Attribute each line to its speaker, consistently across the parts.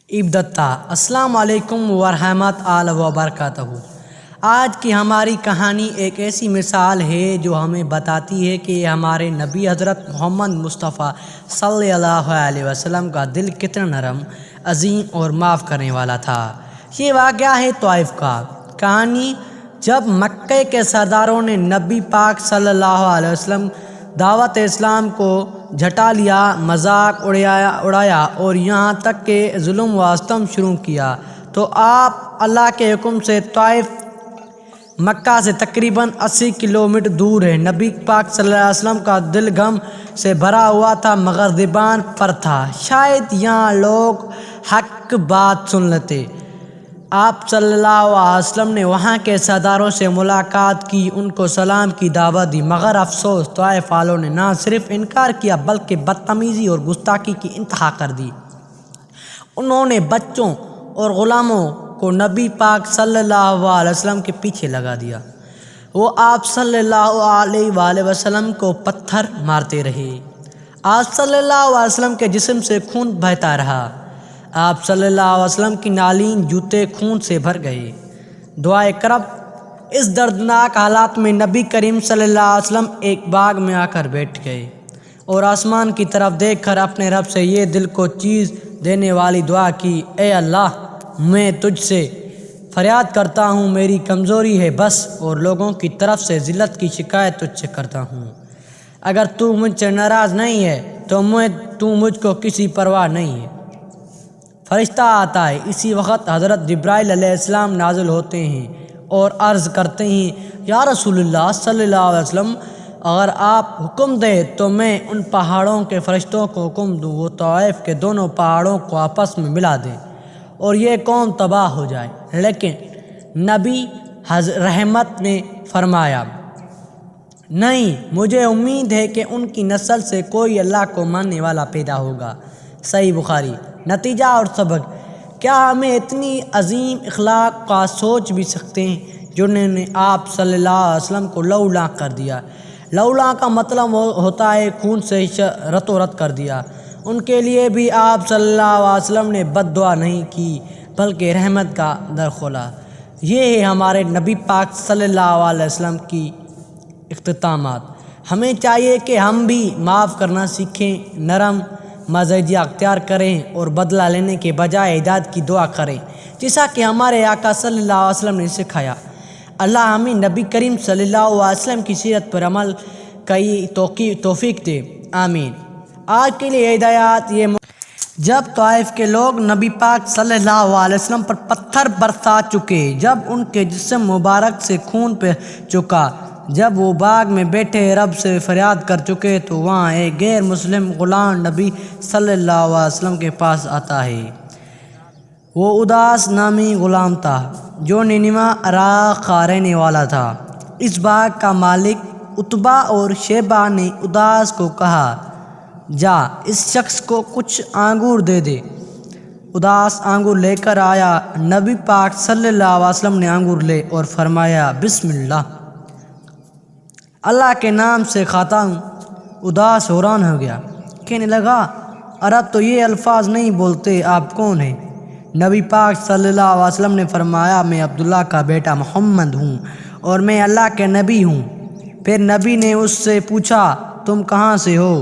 Speaker 1: ابتدا السلام علیکم ورحمۃ اللہ وبرکاتہ۔ آج کی ہماری کہانی ایک ایسی مثال ہے جو ہمیں بتاتی ہے کہ ہمارے نبی حضرت محمد مصطفیٰ صلی اللہ علیہ وسلم کا دل کتنا نرم، عظیم اور معاف کرنے والا تھا۔ یہ واقعہ ہے طائف کا۔ کہانی جب مکہ کے سرداروں نے نبی پاک صلی اللہ علیہ وسلم دعوت اسلام کو جھٹا لیا، مذاق اڑایا اور یہاں تک کہ ظلم و ستم شروع کیا، تو آپ اللہ کے حکم سے طائف مکہ سے تقریباً 80 کلومیٹر دور ہے۔ نبی پاک صلی اللہ علیہ وسلم کا دل غم سے بھرا ہوا تھا مگر زبان پر تھا شاید یہاں لوگ حق بات سن لیتے۔ آپ صلی اللہ علیہ وسلم نے وہاں کے سرداروں سے ملاقات کی، ان کو سلام کی دعوت دی، مگر افسوس طائف والوں نے نہ صرف انکار کیا بلکہ بدتمیزی اور گستاخی کی انتہا کر دی۔ انہوں نے بچوں اور غلاموں کو نبی پاک صلی اللہ علیہ وسلم کے پیچھے لگا دیا۔ وہ آپ صلی اللہ علیہ وآلہ وسلم کو پتھر مارتے رہے۔ آپ صلی اللہ علیہ وسلم کے جسم سے خون بہتا رہا۔ آپ صلی اللہ علیہ وسلم کی نالین جوتے خون سے بھر گئے۔ دعائے کرب اس دردناک حالات میں نبی کریم صلی اللہ علیہ وسلم ایک باغ میں آ کر بیٹھ گئے اور آسمان کی طرف دیکھ کر اپنے رب سے یہ دل کو چیز دینے والی دعا کی: اے اللہ، میں تجھ سے فریاد کرتا ہوں، میری کمزوری ہے بس، اور لوگوں کی طرف سے ذلت کی شکایت تجھ سے کرتا ہوں۔ اگر تو مجھ سے ناراض نہیں ہے تو مجھ کو کسی پرواہ نہیں ہے۔ فرشتہ آتا ہے، اسی وقت حضرت جبرائیل علیہ السلام نازل ہوتے ہیں اور عرض کرتے ہیں: یا رسول اللہ صلی اللہ علیہ وسلم، اگر آپ حکم دیں تو میں ان پہاڑوں کے فرشتوں کو حکم دوں وہ طائف کے دونوں پہاڑوں کو آپس میں ملا دیں اور یہ قوم تباہ ہو جائے۔ لیکن نبی رحمت نے فرمایا: نہیں، مجھے امید ہے کہ ان کی نسل سے کوئی اللہ کو ماننے والا پیدا ہوگا۔ صحیح بخاری۔ نتیجہ اور سبق: کیا ہمیں اتنی عظیم اخلاق کا سوچ بھی سکتے ہیں جنہوں نے آپ صلی اللہ علیہ وسلم کو لولانک کر دیا؟ لولانک کا مطلب ہوتا ہے خون سے رت و رت کر دیا۔ ان کے لیے بھی آپ صلی اللہ علیہ وسلم نے بد دعا نہیں کی بلکہ رحمت کا در کھولا۔ یہ ہے ہمارے نبی پاک صلی اللہ علیہ وسلم کی اختتامات۔ ہمیں چاہیے کہ ہم بھی معاف کرنا سیکھیں، نرم مزاجی اختیار کریں اور بدلہ لینے کے بجائے ہدایت کی دعا کریں، جیسا کہ ہمارے آقا صلی اللہ علیہ وسلم نے سکھایا۔ اللہ ہمیں نبی کریم صلی اللہ علیہ وسلم کی سیرت پر عمل کی توفیق دے، آمین۔ آج کے لیے ہدایات: جب طائف کے لوگ نبی پاک صلی اللہ علیہ وسلم پر پتھر برسا چکے، جب ان کے جسم مبارک سے خون بہہ چکا، جب وہ باغ میں بیٹھے رب سے فریاد کر چکے، تو وہاں ایک غیر مسلم غلام نبی صلی اللہ علیہ وسلم کے پاس آتا ہے۔ وہ اداس نامی غلام تھا جو نینوے عراق کا رہنے والا تھا۔ اس باغ کا مالک عتبہ اور شیبہ نے اداس کو کہا: جا اس شخص کو کچھ انگور دے دے۔ اداس انگور لے کر آیا۔ نبی پاک صلی اللہ علیہ وسلم نے انگور لے اور فرمایا: بسم اللہ، اللہ کے نام سے کھاتا ہوں۔ اداس حیران ہو گیا، کہنے لگا: عرب تو یہ الفاظ نہیں بولتے، آپ کون ہیں؟ نبی پاک صلی اللہ علیہ وسلم نے فرمایا: میں عبداللہ کا بیٹا محمد ہوں اور میں اللہ کے نبی ہوں۔ پھر نبی نے اس سے پوچھا: تم کہاں سے ہو؟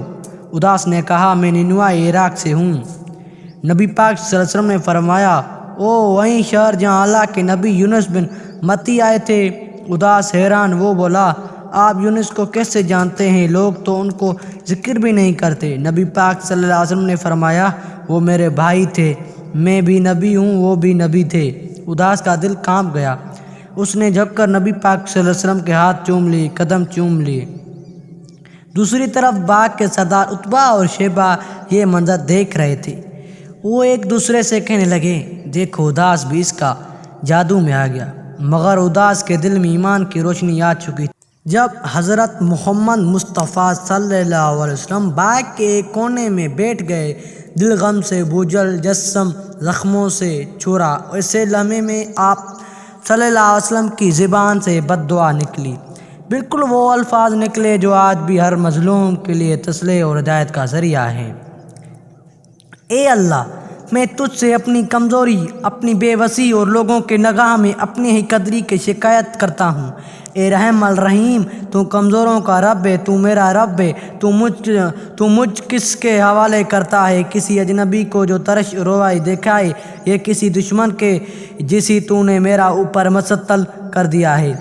Speaker 1: اداس نے کہا: میں نینوے عراق سے ہوں۔ نبی پاک صلی اللہ علیہ وسلم نے فرمایا: او وہی شہر جہاں اللہ کے نبی یونس بن متی آئے تھے؟ اداس حیران، وہ بولا: آپ یونس کو کیسے جانتے ہیں؟ لوگ تو ان کو ذکر بھی نہیں کرتے۔ نبی پاک صلی اللہ علیہ وسلم نے فرمایا: وہ میرے بھائی تھے، میں بھی نبی ہوں، وہ بھی نبی تھے۔ اداس کا دل کانپ گیا، اس نے جھک کر نبی پاک صلی اللہ علیہ وسلم کے ہاتھ چوم لیے، قدم چوم لیے۔ دوسری طرف باغ کے سردار عتبہ اور شیبہ یہ منظر دیکھ رہے تھے۔ وہ ایک دوسرے سے کہنے لگے: دیکھو، اداس بھی اس کا جادو میں آ گیا۔ مگر اداس کے دل میں ایمان کی روشنی آ چکی تھی۔ جب حضرت محمد مصطفیٰ صلی اللہ علیہ وسلم باغ کے ایک کونے میں بیٹھ گئے، دل غم سے بوجھل، جسم زخموں سے چھورا، ایسے لمحے میں آپ صلی اللہ علیہ وسلم کی زبان سے بد دعا نکلی۔ بالکل وہ الفاظ نکلے جو آج بھی ہر مظلوم کے لیے تسلی اور ہدایت کا ذریعہ ہیں: اے اللہ، میں تجھ سے اپنی کمزوری، اپنی بے بسی اور لوگوں کے نگاہ میں اپنی ہی قدری کی شکایت کرتا ہوں۔ اے رحم الرحیم، تو کمزوروں کا رب ہے، تو میرا رب ہے۔ تو مجھ کس کے حوالے کرتا ہے؟ کسی اجنبی کو جو ترش روائی دکھائے، یا کسی دشمن کے جسے تو نے میرا اوپر مسطل کر دیا ہے؟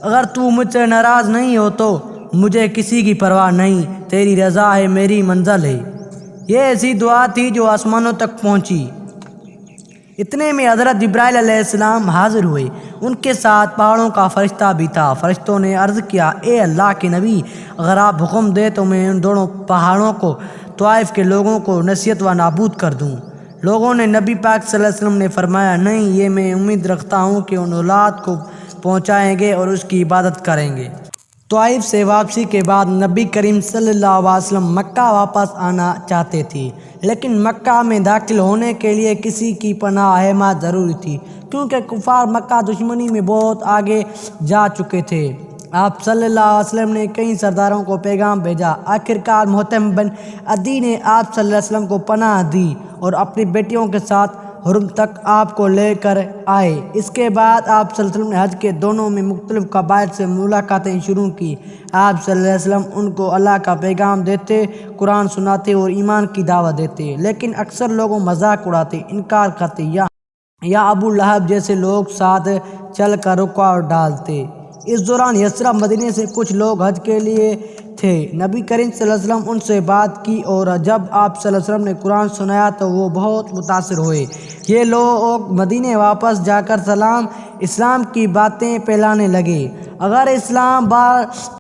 Speaker 1: اگر تو مجھ سے ناراض نہیں ہو تو مجھے کسی کی پرواہ نہیں، تیری رضا ہے میری منزل ہے۔ یہ ایسی دعا تھی جو آسمانوں تک پہنچی۔ اتنے میں حضرت جبرائیل علیہ السلام حاضر ہوئے، ان کے ساتھ پہاڑوں کا فرشتہ بھی تھا۔ فرشتوں نے عرض کیا، اے اللہ کے نبی، اگر آپ حکم دیں تو میں ان دونوں پہاڑوں کو طائف کے لوگوں کو نصیحت و نابود کر دوں۔ لوگوں نے نبی پاک صلی اللہ علیہ وسلم نے فرمایا، نہیں، یہ میں امید رکھتا ہوں کہ ان اولاد کو پہنچائیں گے اور اس کی عبادت کریں گے۔ طائف سے واپسی کے بعد نبی کریم صلی اللہ علیہ وسلم مکہ واپس آنا چاہتے تھے، لیکن مکہ میں داخل ہونے کے لیے کسی کی پناہ حمایت ضروری تھی، کیونکہ کفار مکہ دشمنی میں بہت آگے جا چکے تھے۔ آپ صلی اللہ علیہ وسلم نے کئی سرداروں کو پیغام بھیجا۔ آخرکار محتم بن عدی نے آپ صلی اللہ علیہ وسلم کو پناہ دی اور اپنی بیٹیوں کے ساتھ حرم تک آپ کو لے کر آئے۔ اس کے بعد آپ صلی اللہ علیہ وسلم نے حج کے دونوں میں مختلف قبائل سے ملاقاتیں شروع کی۔ آپ صلی اللہ علیہ وسلم ان کو اللہ کا پیغام دیتے، قرآن سناتے اور ایمان کی دعوت دیتے، لیکن اکثر لوگوں مذاق اڑاتے، انکار کرتے یا ابو لہب جیسے لوگ ساتھ چل کر رکاوٹ ڈالتے۔ اس دوران یثرب مدینے سے کچھ لوگ حج کے لیے تھے۔ نبی کریم صلی اللہ علیہ وسلم ان سے بات کی اور جب آپ صلی اللہ علیہ وسلم نے قرآن سنایا تو وہ بہت متاثر ہوئے۔ یہ لوگ مدینے واپس جا کر اسلام کی باتیں پھیلانے لگے۔ اگر اسلام